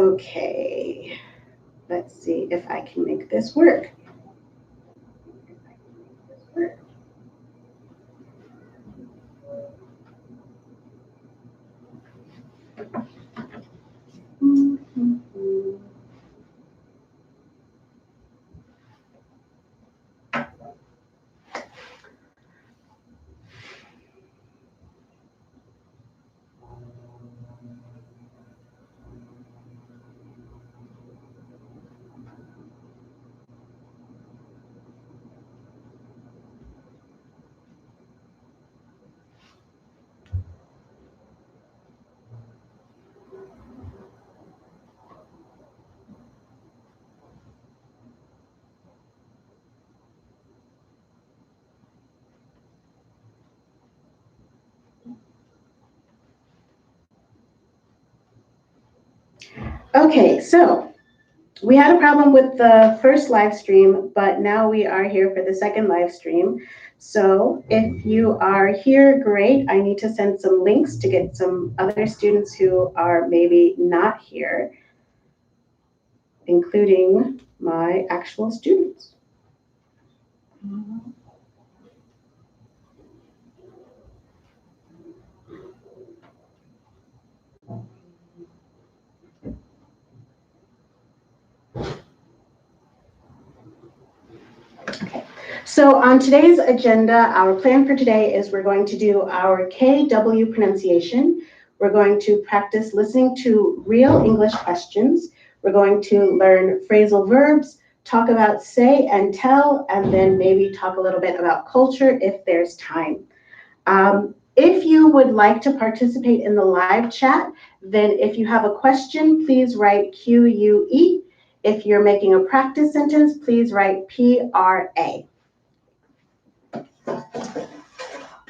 Okay, let's see if I can make this work. Okay, so we had a problem with the first live stream, but now we are here for the second live stream. So if you are here, great. I need to send some links to get some other students who are maybe not here, including my actual students. Okay, so on today's agenda, our plan for today is we're going to do our KW pronunciation. We're going to practice listening to real English questions. We're going to learn phrasal verbs, talk about say and tell, and then maybe talk a little bit about culture if there's time. If you would like to participate in the live chat, then if you have a question, please write QUE. If you're making a practice sentence, please write PRA.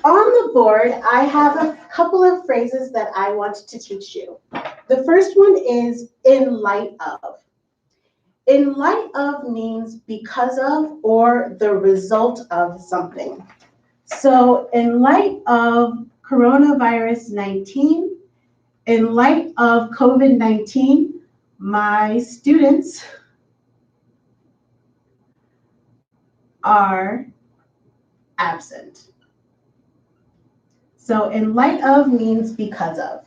On the board, I have a couple of phrases that I want to teach you. The first one is in light of. In light of means because of or the result of something. So in light of coronavirus 19, in light of COVID-19, my students are absent. So in light of means because of.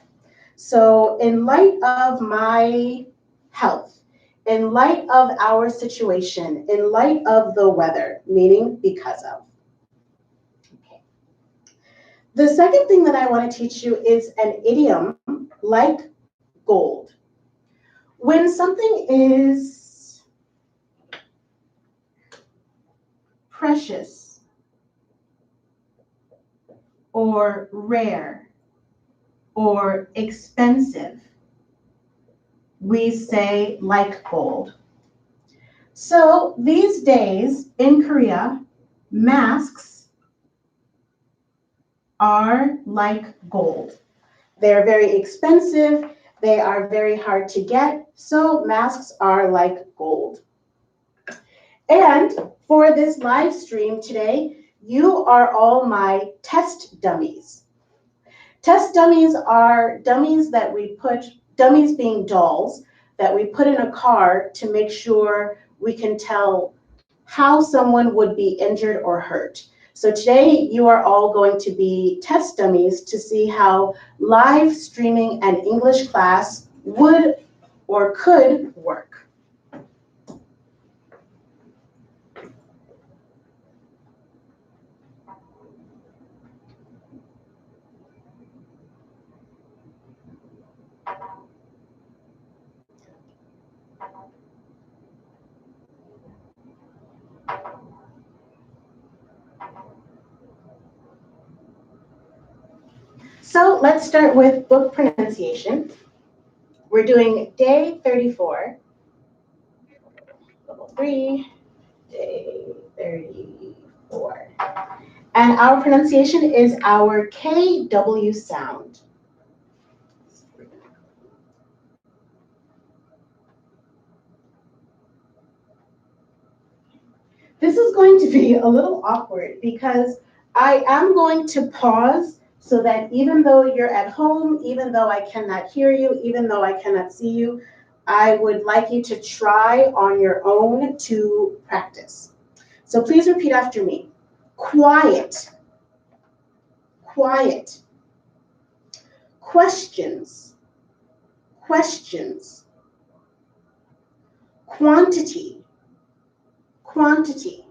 So in light of my health, in light of our situation, in light of the weather, meaning because of. Okay. The second thing that I want to teach you is an idiom like gold. When something is precious or rare or expensive, we say like gold. So these days in Korea, masks are like gold. They're very expensive. They are very hard to get. So masks are like gold. And for this live stream today, you are all my test dummies. Test dummies are dummies that we put, dummies being dolls, that we put in a car to make sure we can tell how someone would be injured or hurt. So today you are all going to be test dummies to see how live streaming an English class would or could work. So let's start with book pronunciation. We're doing day 34, level 3, day 34. And our pronunciation is our KW sound. This is going to be a little awkward because I am going to pause so that even though you're at home, even though I cannot hear you, even though I cannot see you, I would like you to try on your own to practice. So please repeat after me. Quiet, quiet. Questions, questions. Quantity, quantity.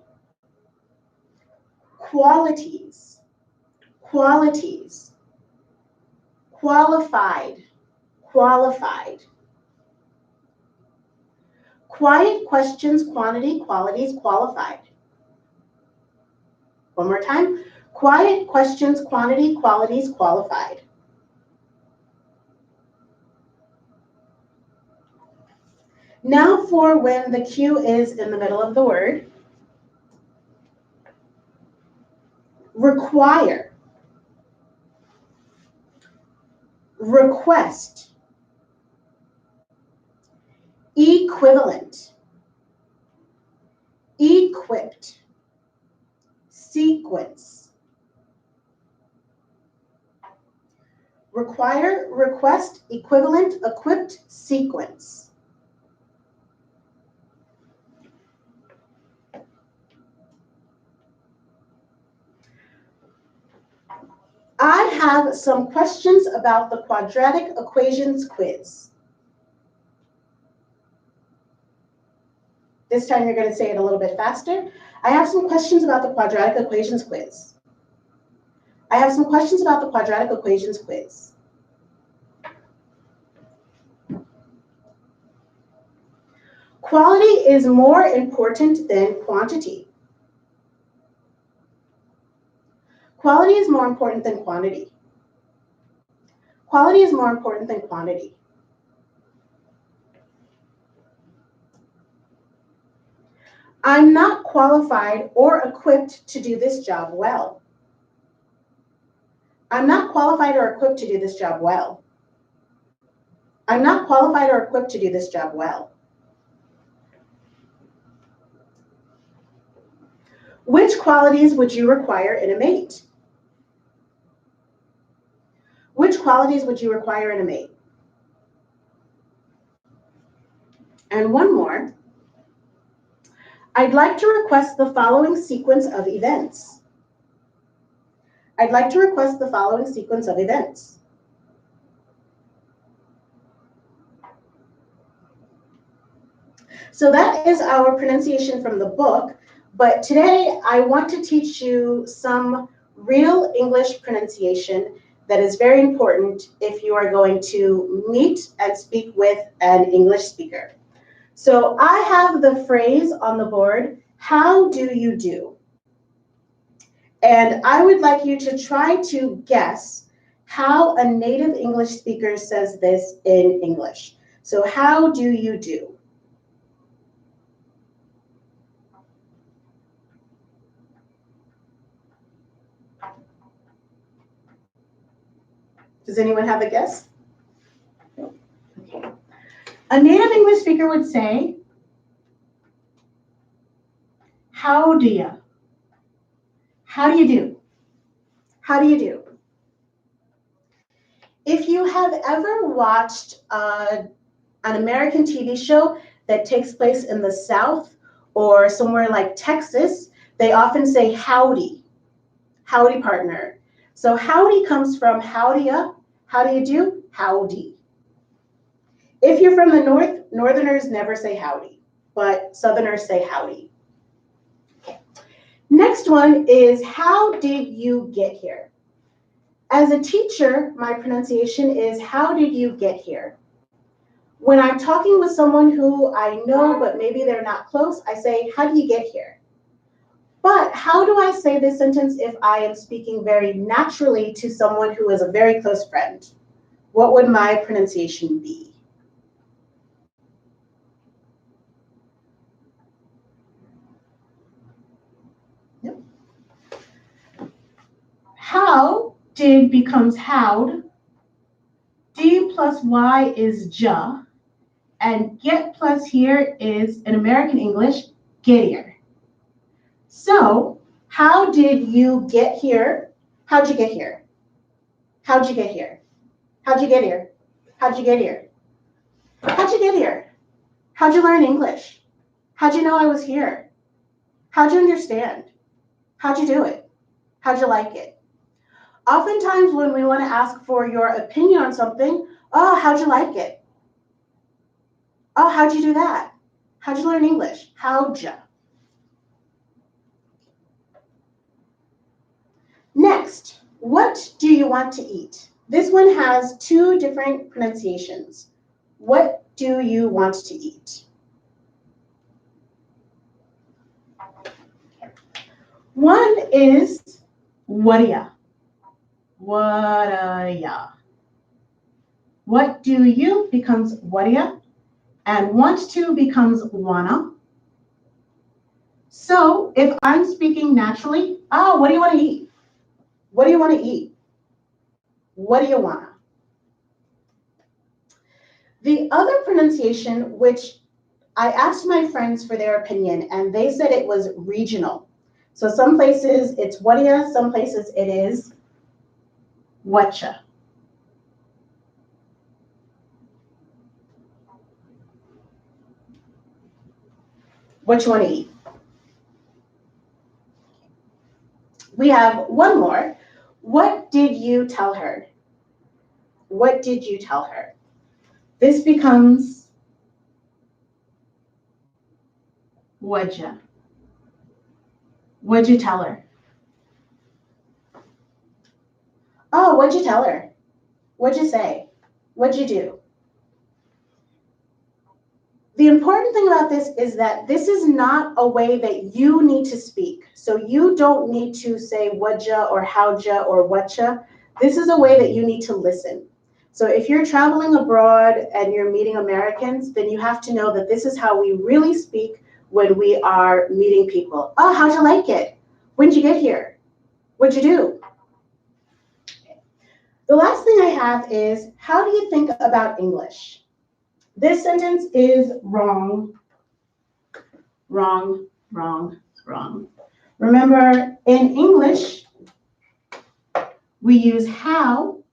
Qualities, qualities. Qualified, qualified. Quiet, questions, quantity, qualities, qualified. One more time. Quiet, questions, quantity, qualities, qualified. Now for when the Q is in the middle of the word. Require, request, equivalent, equipped, sequence. Require, request, equivalent, equipped, sequence. I have some questions about the quadratic equations quiz. This time you're going to say it a little bit faster. I have some questions about the quadratic equations quiz. I have some questions about the quadratic equations quiz. Quality is more important than quantity. Quality is more important than quantity. Quality is more important than quantity. I'm not qualified or equipped to do this job well. I'm not qualified or equipped to do this job well. I'm not qualified or equipped to do this job well. Which qualities would you require in a mate? Which qualities would you require in a mate? And one more. I'd like to request the following sequence of events. I'd like to request the following sequence of events. So that is our pronunciation from the book, but today I want to teach you some real English pronunciation that is very important if you are going to meet and speak with an English speaker. So I have the phrase on the board, how do you do? And I would like you to try to guess how a native English speaker says this in English. So how do you do? Does anyone have a guess? Okay. A native English speaker would say, how do you? How do you do? How do you do? If you have ever watched an American TV show that takes place in the South or somewhere like Texas, they often say howdy, howdy partner. So howdy comes from howdy up, how do you do? Howdy. If you're from the North, Northerners never say howdy, but Southerners say howdy. Okay. Next one is, how did you get here? As a teacher, my pronunciation is, how did you get here? When I'm talking with someone who I know, but maybe they're not close, I say, how do you get here? But how do I say this sentence if I am speaking very naturally to someone who is a very close friend? What would my pronunciation be? Yep. How did becomes how'd. D plus Y is ja. And get plus here is, in American English, get here. So, how did you get here? How'd you get here? How'd you get here? How'd you get here? How'd you get here? How'd you get here? How'd you learn English? How'd you know I was here? How'd you understand? How'd you do it? How'd you like it? Oftentimes when we want to ask for your opinion on something, oh, how'd you like it? Oh, how'd you do that? How'd you learn English? How'd you? Next, what do you want to eat? This one has two different pronunciations. What do you want to eat? One is what'ya. What'ya. What do you becomes what'ya, and want to becomes wanna. So if I'm speaking naturally, what do you want to eat? What do you want to eat? What do you wanna? The other pronunciation, which I asked my friends for their opinion, and they said it was regional. So some places it's what'ya, some places it is whatcha. What you want to eat? We have one more. What did you tell her? What did you tell her? This becomes what'ya. What'd you tell her? Oh, what'd you tell her? What'd you say? What'd you do? The important thing about this is that this is not a way that you need to speak. So you don't need to say what'ja or how'ja or whatcha. This is a way that you need to listen. So if you're traveling abroad and you're meeting Americans, then you have to know that this is how we really speak when we are meeting people. Oh, how'd you like it? When'd you get here? What'd you do? The last thing I have is, how do you think about English? This sentence is wrong, wrong, wrong, wrong. Remember, in English, we use how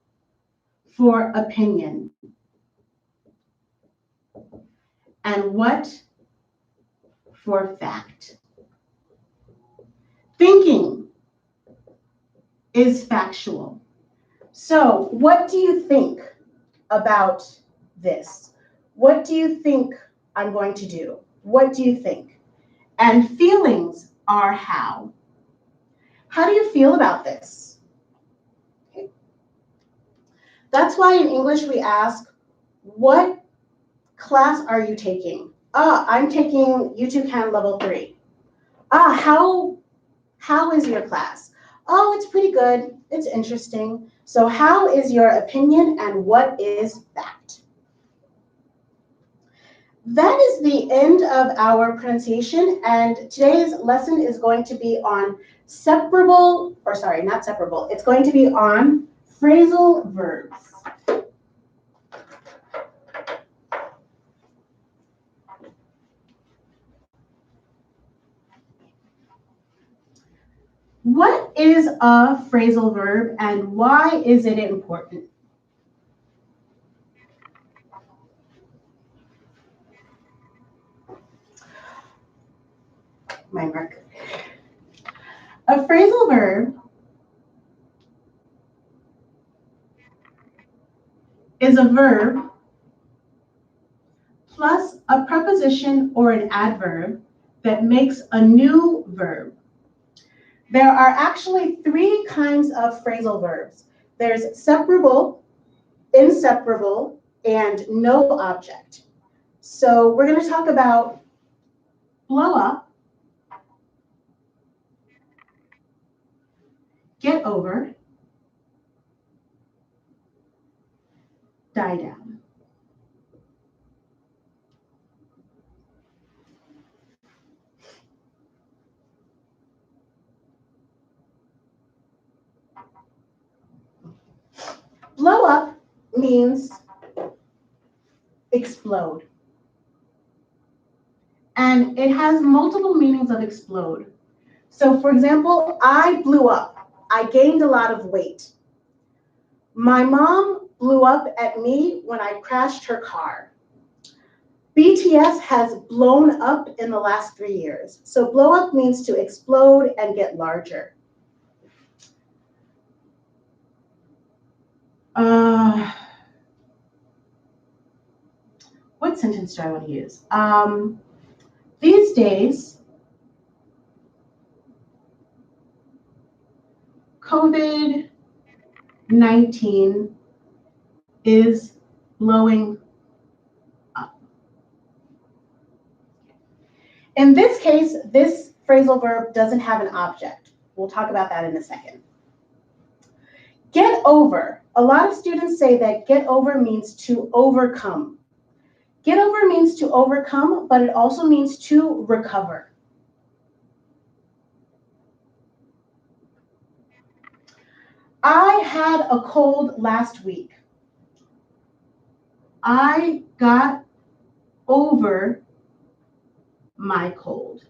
for opinion and what for fact. Thinking is factual. So what do you think about this? What do you think I'm going to do? What do you think? And feelings are how. How do you feel about this? Okay. That's why in English we ask, what class are you taking? I'm taking U2CAN level 3. How is your class? Oh, it's pretty good. It's interesting. So how is your opinion and what is fact? That is the end of our pronunciation, and today's lesson is going to be on separable, or sorry, not separable. It's going to be on phrasal verbs. What is a phrasal verb and why is it important? My mark. A phrasal verb is a verb plus a preposition or an adverb that makes a new verb. There are actually three kinds of phrasal verbs. There's separable, inseparable, and no object. So we're going to talk about blow up, get over, die down. Blow up means explode. And it has multiple meanings of explode. So for example, I blew up. I gained a lot of weight. My mom blew up at me when I crashed her car. BTS has blown up in the last 3 years. So blow up means to explode and get larger. What sentence do I want to use? These days, COVID-19 is blowing up. In this case, this phrasal verb doesn't have an object. We'll talk about that in a second. Get over. A lot of students say that get over means to overcome. Get over means to overcome, but it also means to recover. I had a cold last week. I got over my cold.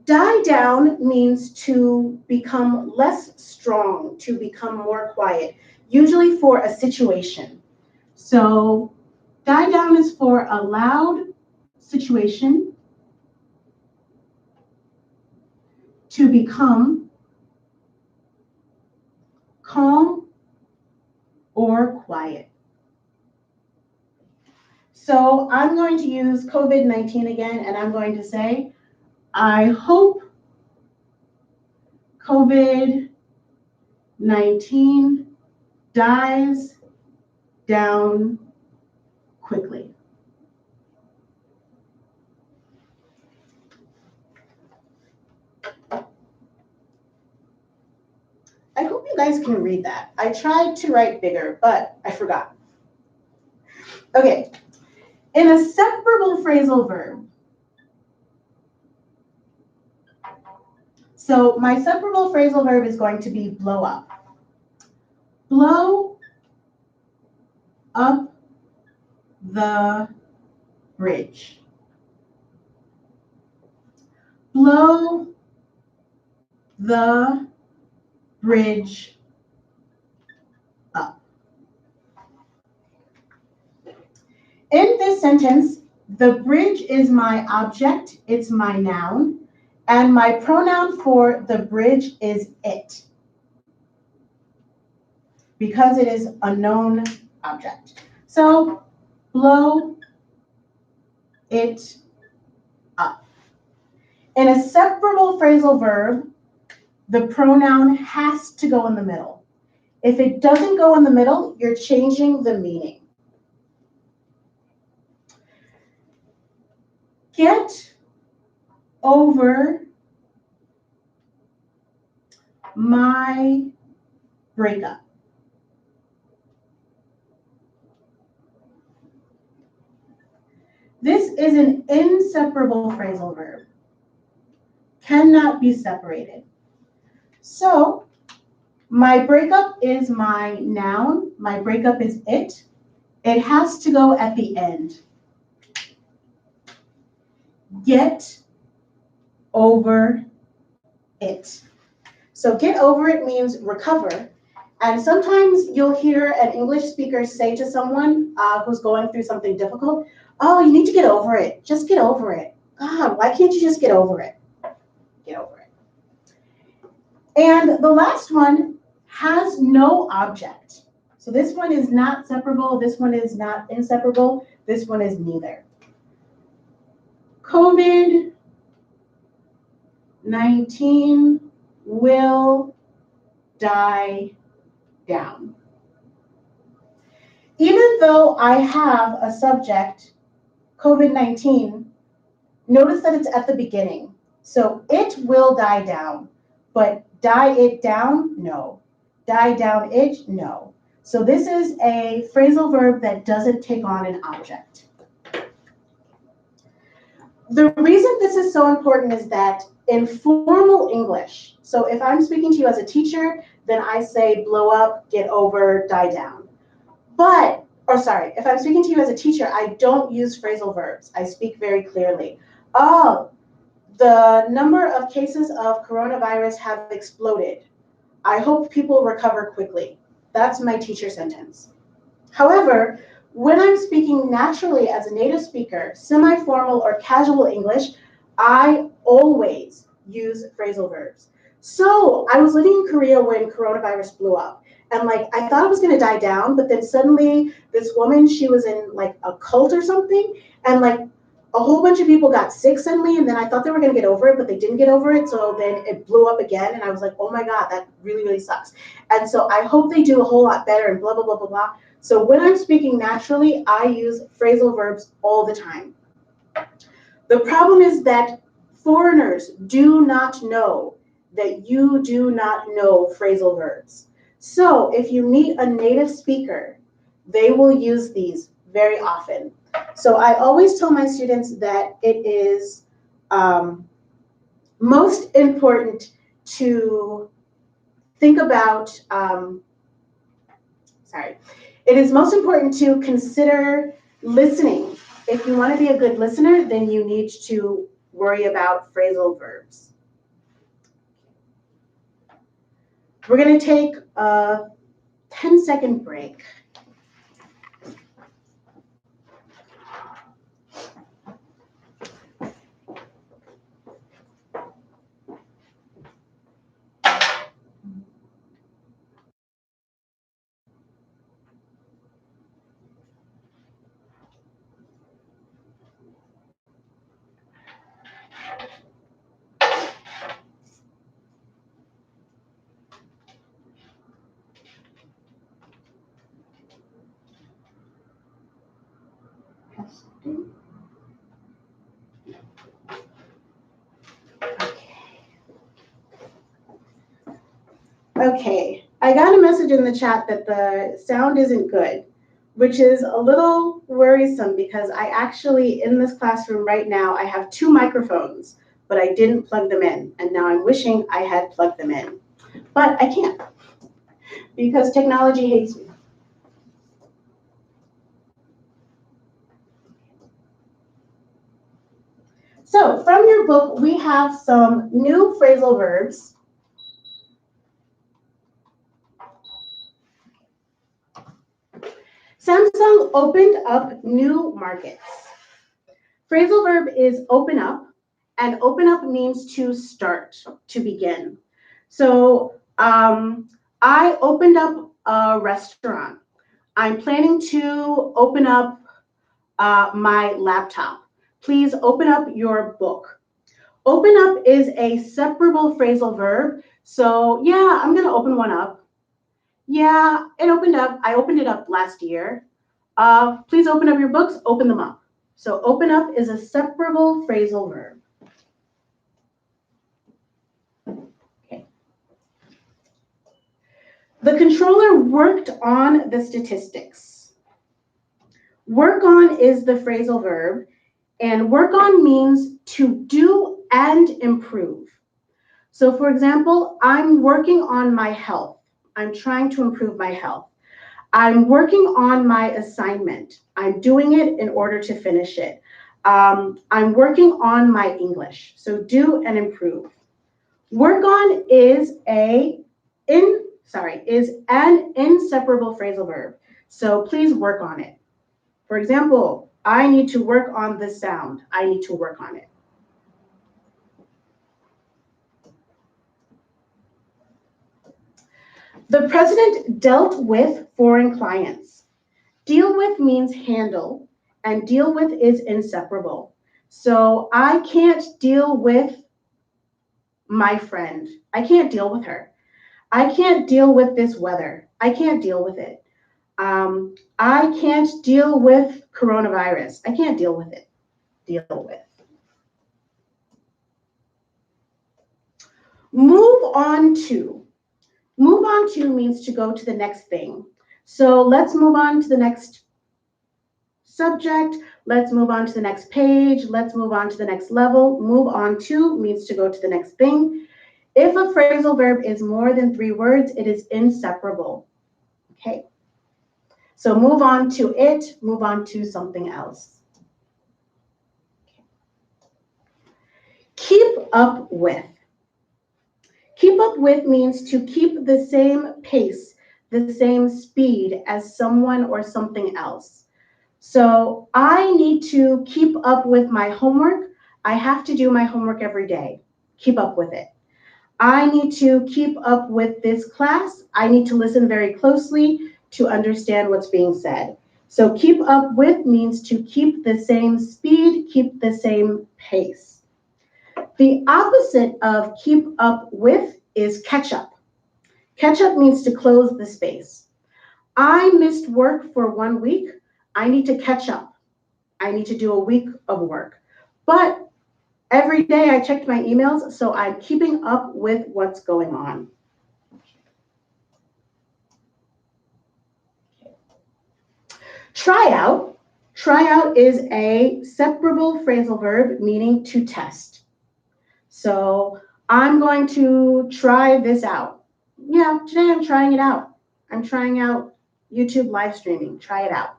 Die down means to become less strong, to become more quiet, usually for a situation. So die down is for a loud situation to become calm or quiet. So I'm going to use COVID-19 again, and I'm going to say, I hope COVID-19 dies down quickly. I hope you guys can read that. I tried to write bigger, but I forgot. Okay, in a separable phrasal verb, so my separable phrasal verb is going to be blow up. Blow up the bridge. Blow the bridge up. In this sentence, the bridge is my object, it's my noun, and my pronoun for the bridge is it, because it is a known object. So blow it up. In a separable phrasal verb, the pronoun has to go in the middle. If it doesn't go in the middle, you're changing the meaning. Get over my breakup. This is an inseparable phrasal verb. Cannot be separated. So my breakup is my noun. My breakup is it. It has to go at the end. Get over it. So get over it means recover. And sometimes you'll hear an English speaker say to someone who's going through something difficult, oh, you need to get over it. Just get over it. God, why can't you just get over it? Get over it. And the last one has no object. So this one is not separable. This one is not inseparable. This one is neither. COVID-19 will die down. Even though I have a subject, COVID-19, notice that it's at the beginning. So it will die down, but die it down, no. Die down it, no. So this is a phrasal verb that doesn't take on an object. The reason this is so important is that in formal English, so if I'm speaking to you as a teacher, then I say blow up, get over, die down. But, or sorry, if I'm speaking to you as a teacher, I don't use phrasal verbs. I speak very clearly. Oh, the number of cases of coronavirus have exploded. I hope people recover quickly. That's my teacher sentence. However, when I'm speaking naturally as a native speaker, semi-formal or casual English, I always use phrasal verbs. So I was living in Korea when coronavirus blew up. And like, I thought it was gonna die down, but then suddenly this woman, she was in like a cult or something, and like a whole bunch of people got sick suddenly, and then I thought they were gonna get over it, but they didn't get over it, so then it blew up again, and I was like, oh my God, that really, really sucks. And so I hope they do a whole lot better and blah, blah, blah, blah, blah. So when I'm speaking naturally, I use phrasal verbs all the time. The problem is that foreigners do not know that you do not know phrasal verbs. So if you meet a native speaker, they will use these very often. So I always tell my students that it is most important to think about, it is most important to consider listening. If you want to be a good listener, then you need to worry about phrasal verbs. We're going to take a 10-second break. Okay, I got a message in the chat that the sound isn't good, which is a little worrisome because I actually, in this classroom right now, I have 2 microphones, but I didn't plug them in, and now I'm wishing I had plugged them in. But I can't, because technology hates me. So from your book, we have some new phrasal verbs. Samsung opened up new markets. Phrasal verb is open up, and open up means to start, to begin. So I opened up a restaurant. I'm planning to open up my laptop. Please open up your book. Open up is a separable phrasal verb. So yeah, I'm gonna open one up. Yeah, it opened up. I opened it up last year. Please open up your books, open them up. So open up is a separable phrasal verb. Okay. The controller worked on the statistics. Work on is the phrasal verb, and work on means to do and improve. So for example, I'm working on my health. I'm trying to improve my health. I'm working on my assignment. I'm doing it in order to finish it. I'm working on my English. So do and improve. Work on is an inseparable phrasal verb. So please work on it. For example, I need to work on this sound. I need to work on it. The president dealt with foreign clients. Deal with means handle, and deal with is inseparable. So I can't deal with my friend. I can't deal with her. I can't deal with this weather. I can't deal with it. I can't deal with coronavirus. I can't deal with it. Deal with. Move on to. Move on to means to go to the next thing. So let's move on to the next subject. Let's move on to the next page. Let's move on to the next level. Move on to means to go to the next thing. If a phrasal verb is more than 3 words, it is inseparable. Okay. So move on to it, move on to something else. Okay. Keep up with. Keep up with means to keep the same pace, the same speed as someone or something else. So I need to keep up with my homework. I have to do my homework every day. Keep up with it. I need to keep up with this class. I need to listen very closely to understand what's being said. So keep up with means to keep the same speed, keep the same pace. The opposite of keep up with is catch up. Catch up means to close the space. I missed work for 1 week. I need to catch up. I need to do a week of work. But every day I checked my emails, so I'm keeping up with what's going on. Try out. Try out is a separable phrasal verb meaning to test. So I'm going to try this out. Yeah, today I'm trying it out. I'm trying out YouTube live streaming. Try it out.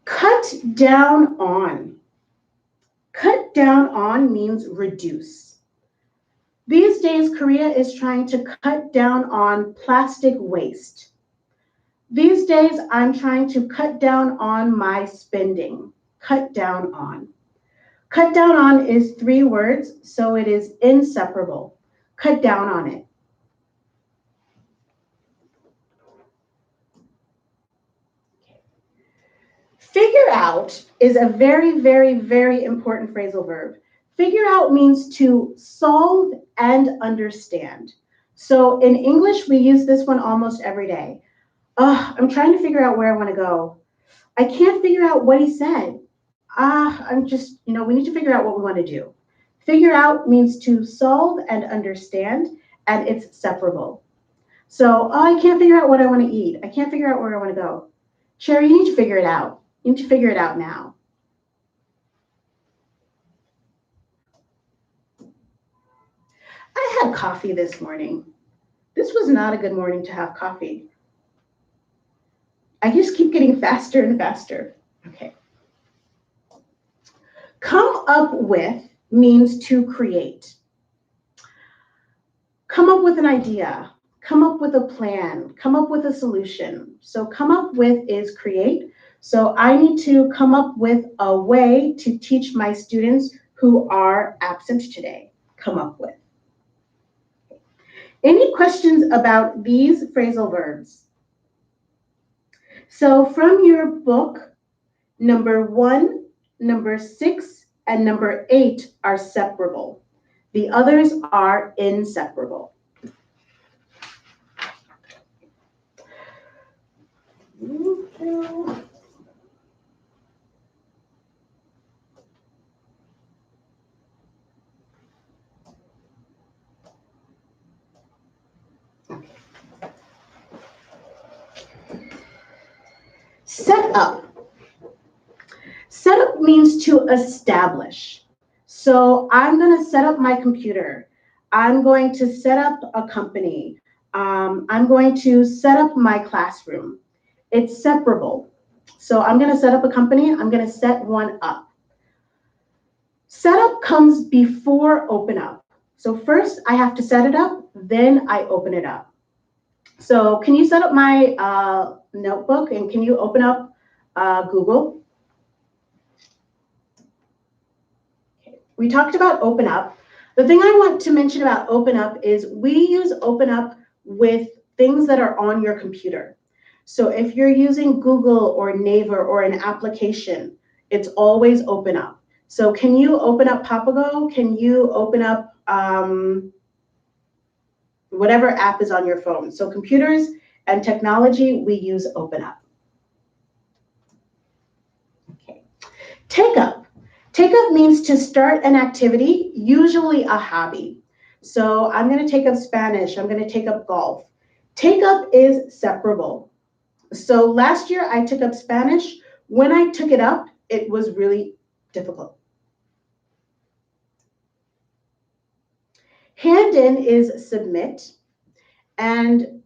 Cut down on. Cut down on means reduce. These days, Korea is trying to cut down on plastic waste. These days, I'm trying to cut down on my spending. Cut down on. Cut down on is 3 words, so it is inseparable. Cut down on it. Figure out is a very, very, very important phrasal verb. Figure out means to solve and understand. So in English, we use this one almost every day. I'm trying to figure out where I want to go. I can't figure out what he said. I'm just, we need to figure out what we want to do. Figure out means to solve and understand, and it's separable. So, I can't figure out what I want to eat. I can't figure out where I want to go. Sherry, you need to figure it out. You need to figure it out now. I had coffee this morning. This was not a good morning to have coffee. I just keep getting faster and faster. Okay. Come up with means to create. Come up with an idea. Come up with a plan. Come up with a solution. So come up with is create. So I need to come up with a way to teach my students who are absent today. Come up with. Any questions about these phrasal verbs? So from your book, number 1, number 6, and number 8 are separable. The others are inseparable. Set up. Set up means to establish. So I'm going to set up my computer. I'm going to set up a company. I'm going to set up my classroom. It's separable. So I'm going to set up a company. I'm going to set one up. Setup comes before open up. So first I have to set it up, then I open it up. So can you set up my notebook and can you open up Google? Okay. We talked about open up. The thing I want to mention about open up is we use open up with things that are on your computer. So if you're using Google or Naver or an application, it's always open up. So can you open up Papago? Can you open up whatever app is on your phone? So computers and technology, we use open up. Okay. Take up. Take up means to start an activity, usually a hobby. So I'm going to take up Spanish. I'm going to take up golf. Take up is separable. So last year I took up Spanish. When I took it up, it was really difficult. Hand in is submit, and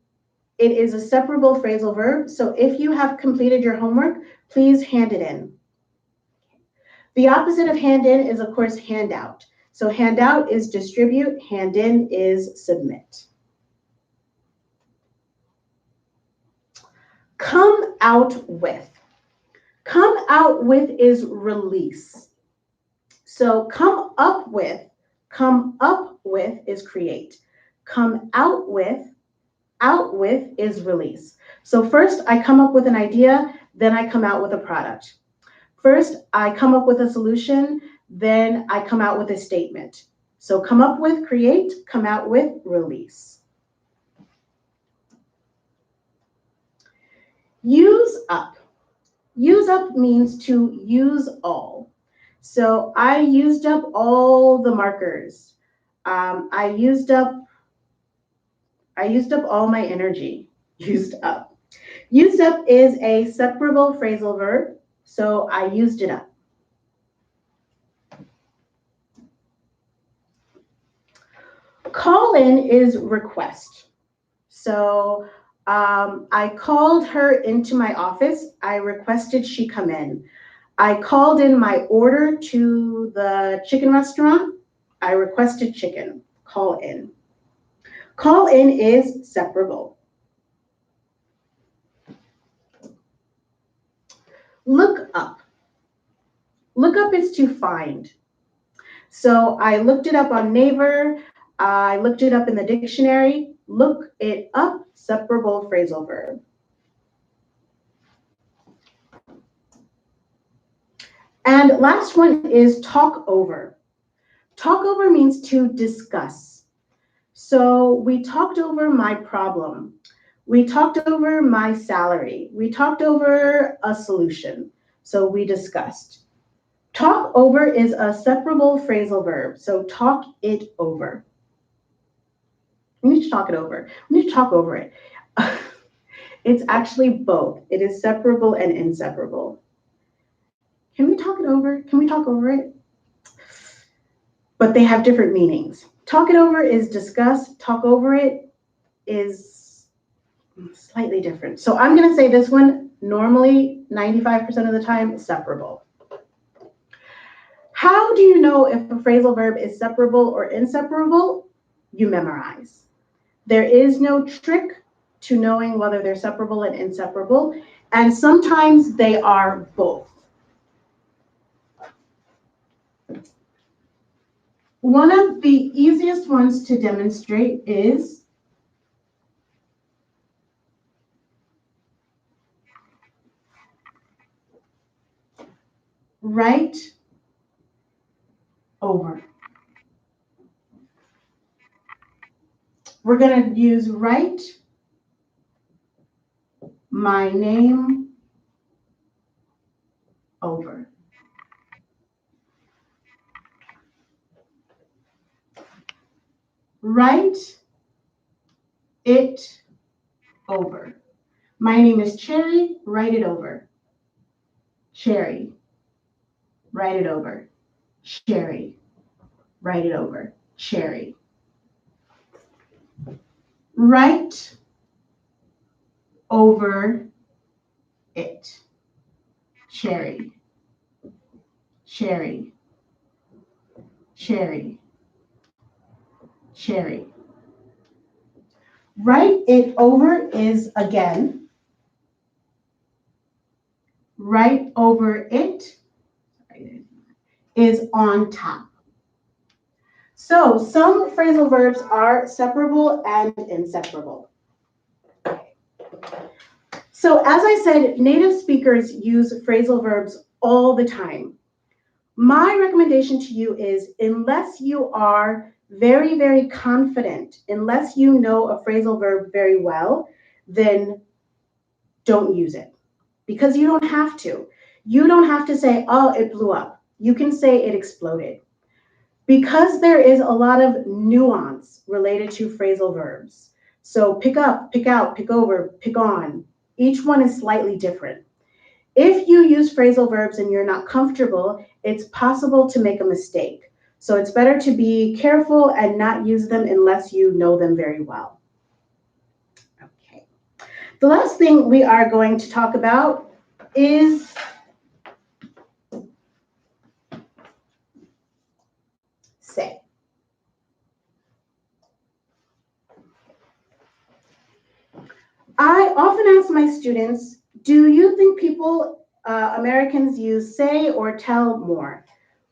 it is a separable phrasal verb. So if you have completed your homework, please hand it in. The opposite of hand in is, of course, hand out. So hand out is distribute, hand in is submit. Come out with. Come out with is release. So come up with is create. Come out with is release. So first I come up with an idea, then I come out with a product. First I come up with a solution, then I come out with a statement. So come up with, create, come out with, release. Use up. Use up means to use all. So I used up all the markers. I used up all my energy. Used up. Used up is a separable phrasal verb, so I used it up. Call in is request. So I called her into my office. I requested she come in. I called in my order to the chicken restaurant. I requested chicken. Call in. Call in is separable. Look up. Look up is to find. So I looked it up on Naver. I looked it up in the dictionary. Look it up, separable phrasal verb. And last one is talk over. Talk over means to discuss. So we talked over my problem. We talked over my salary. We talked over a solution. So we discussed. Talk over is a separable phrasal verb. So talk it over. We need to talk it over. We need to talk over it. It's actually both. It is separable and inseparable. Can we talk it over? Can we talk over it? But they have different meanings. Talk it over is discuss. Talk over it is slightly different. So I'm going to say this one, normally 95% of the time, separable. How do you know if a phrasal verb is separable or inseparable? You memorize. There is no trick to knowing whether they're separable and inseparable, and sometimes they are both. One of the easiest ones to demonstrate is write over. We're going to use write my name over. Write it over. My name is Cherry, write it over. Cherry, write it over. Cherry, write it over. Cherry. Write over it. Cherry. Cherry. Cherry. Cherry. Write it over is again. Write over it is on top. So some phrasal verbs are separable and inseparable. So as I said, native speakers use phrasal verbs all the time. My recommendation to you is, unless you are very, very confident, unless you know a phrasal verb very well, then don't use it. Because you don't have to. You don't have to say, oh, it blew up. You can say it exploded. Because there is a lot of nuance related to phrasal verbs. So pick up, pick out, pick over, pick on. Each one is slightly different. If you use phrasal verbs and you're not comfortable, it's possible to make a mistake. So it's better to be careful and not use them unless you know them very well. Okay. The last thing we are going to talk about is say. I often ask my students, do you think Americans use say or tell more?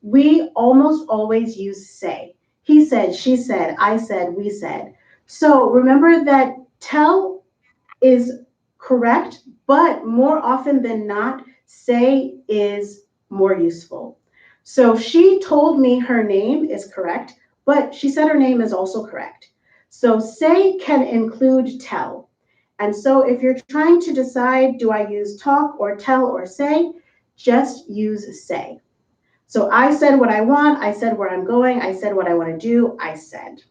We almost always use say. He said, she said, I said, we said. So remember that tell is correct, but more often than not, say is more useful. So she told me her name is correct, but she said her name is also correct. So say can include tell. And so if you're trying to decide, do I use talk or tell or say, just use say. So I said what I want, I said where I'm going, I said what I want to do, I said.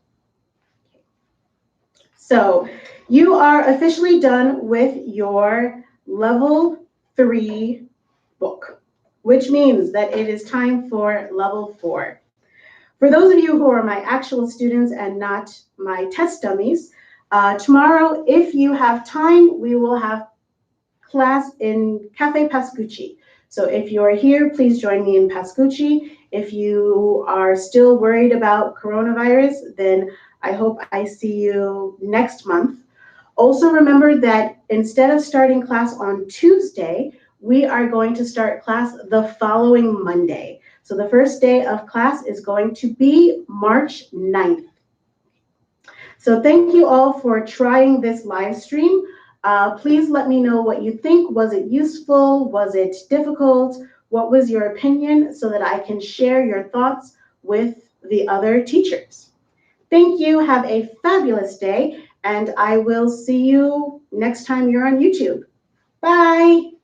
So you are officially done with your level 3 book, which means that it is time for level 4. For those of you who are my actual students and not my test dummies, tomorrow, if you have time, we will have class in Cafe Pascucci. So if you're here, please join me in Pascucci. If you are still worried about coronavirus, then I hope I see you next month. Also remember that instead of starting class on Tuesday, we are going to start class the following Monday. So the first day of class is going to be March 9th. So thank you all for trying this live stream. Please let me know what you think. Was it useful? Was it difficult? What was your opinion so that I can share your thoughts with the other teachers? Thank you. Have a fabulous day, and I will see you next time you're on YouTube. Bye.